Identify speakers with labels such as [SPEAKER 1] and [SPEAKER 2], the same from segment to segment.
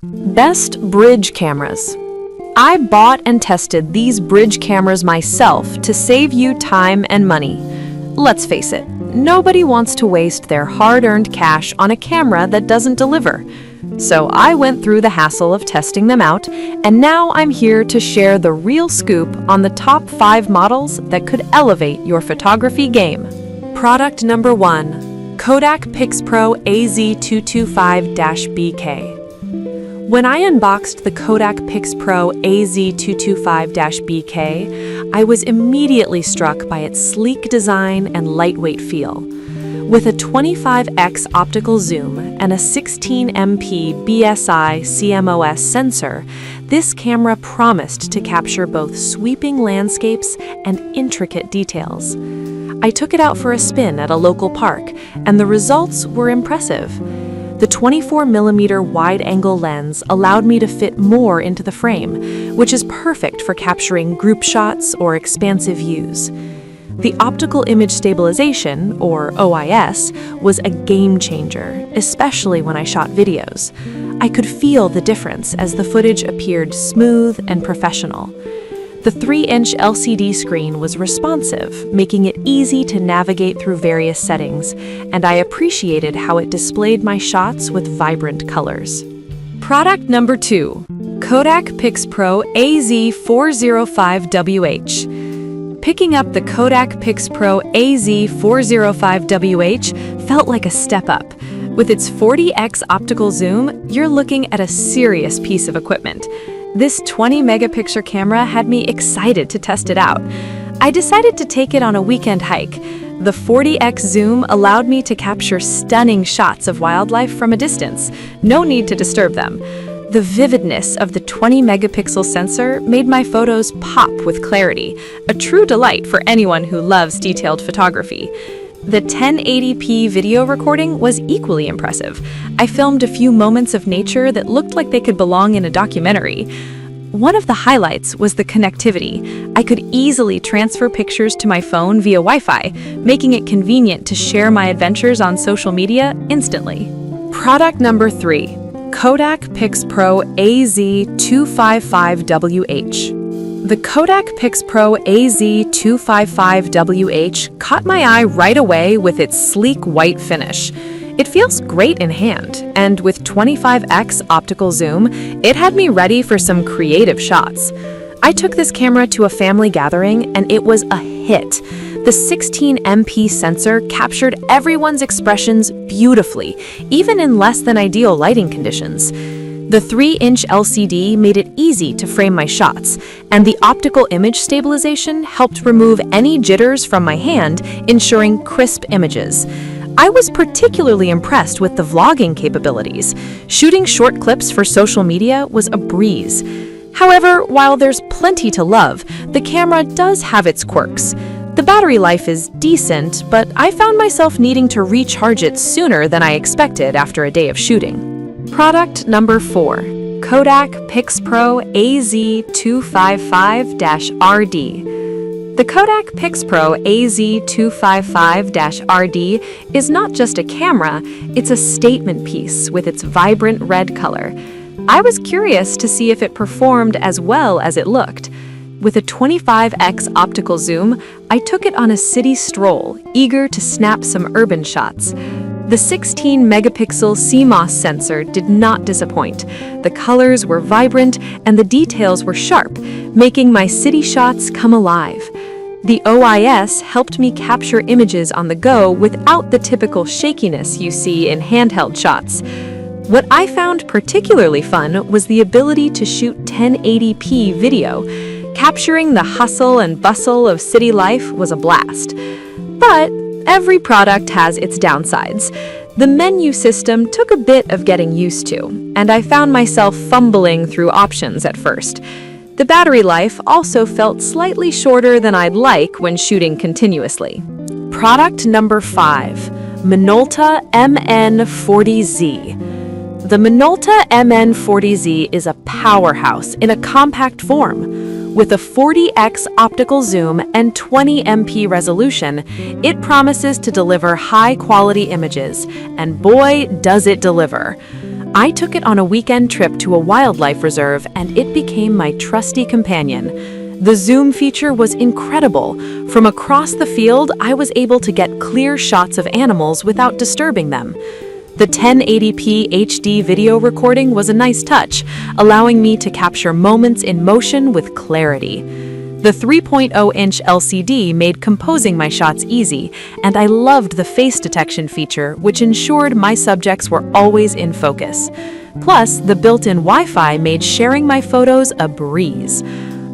[SPEAKER 1] Best bridge cameras. I bought and tested these bridge cameras myself to save you time and money. Let's face it, nobody wants to waste their hard-earned cash on a camera that doesn't deliver. So I went through the hassle of testing them out, and now I'm here to share the real scoop on the top 5 models that could elevate your photography game. Product number 1, Kodak PIXPRO AZ225-BK. When I unboxed the Kodak PIXPRO AZ225-BK, I was immediately struck by its sleek design and lightweight feel. With a 25x optical zoom and a 16MP BSI CMOS sensor, this camera promised to capture both sweeping landscapes and intricate details. I took it out for a spin at a local park, and the results were impressive. The 24mm wide-angle lens allowed me to fit more into the frame, which is perfect for capturing group shots or expansive views. The optical image stabilization, or OIS, was a game changer, especially when I shot videos. I could feel the difference as the footage appeared smooth and professional. The 3-inch LCD screen was responsive, making it easy to navigate through various settings, and I appreciated how it displayed my shots with vibrant colors. Product number 2, Kodak PIXPRO AZ405WH. Picking up the Kodak PIXPRO AZ405WH felt like a step up. With its 40x optical zoom, you're looking at a serious piece of equipment. This 20-megapixel camera had me excited to test it out. I decided to take it on a weekend hike. The 40x zoom allowed me to capture stunning shots of wildlife from a distance. No need to disturb them. The vividness of the 20-megapixel sensor made my photos pop with clarity, a true delight for anyone who loves detailed photography. The 1080p video recording was equally impressive. I filmed a few moments of nature that looked like they could belong in a documentary. One of the highlights was the connectivity. I could easily transfer pictures to my phone via Wi-Fi, making it convenient to share my adventures on social media instantly. Product number 3, Kodak PIXPRO AZ255WH. The Kodak PIXPRO AZ255WH caught my eye right away with its sleek white finish. It feels great in hand, and with 25x optical zoom, it had me ready for some creative shots. I took this camera to a family gathering, and it was a hit. The 16MP sensor captured everyone's expressions beautifully, even in less than ideal lighting conditions. The 3-inch LCD made it easy to frame my shots, and the optical image stabilization helped remove any jitters from my hand, ensuring crisp images. I was particularly impressed with the vlogging capabilities. Shooting short clips for social media was a breeze. However, while there's plenty to love, the camera does have its quirks. The battery life is decent, but I found myself needing to recharge it sooner than I expected after a day of shooting. Product number 4, Kodak PIXPRO AZ255-RD. The Kodak PIXPRO AZ255-RD is not just a camera, it's a statement piece with its vibrant red color. I was curious to see if it performed as well as it looked. With a 25x optical zoom, I took it on a city stroll, eager to snap some urban shots. The 16-megapixel CMOS sensor did not disappoint. The colors were vibrant and the details were sharp, making my city shots come alive. The OIS helped me capture images on the go without the typical shakiness you see in handheld shots. What I found particularly fun was the ability to shoot 1080p video. Capturing the hustle and bustle of city life was a blast. But every product has its downsides. The menu system took a bit of getting used to, and I found myself fumbling through options at first. The battery life also felt slightly shorter than I'd like when shooting continuously. Product number 5, Minolta MN40Z. The Minolta MN40Z is a powerhouse in a compact form. With a 40x optical zoom and 20MP resolution, it promises to deliver high-quality images, and boy, does it deliver. I took it on a weekend trip to a wildlife reserve, and it became my trusty companion. The zoom feature was incredible. From across the field, I was able to get clear shots of animals without disturbing them. The 1080p HD video recording was a nice touch, allowing me to capture moments in motion with clarity. The 3.0-inch LCD made composing my shots easy, and I loved the face detection feature, which ensured my subjects were always in focus. Plus, the built-in Wi-Fi made sharing my photos a breeze.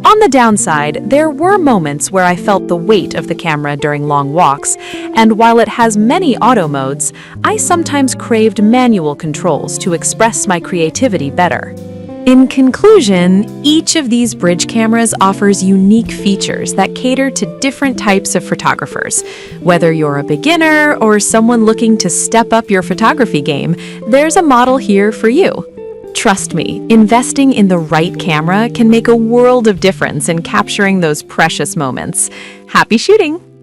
[SPEAKER 1] On the downside, there were moments where I felt the weight of the camera during long walks, and while it has many auto modes, I sometimes craved manual controls to express my creativity better. In conclusion, each of these bridge cameras offers unique features that cater to different types of photographers. Whether you're a beginner or someone looking to step up your photography game, there's a model here for you. Trust me, investing in the right camera can make a world of difference in capturing those precious moments. Happy shooting!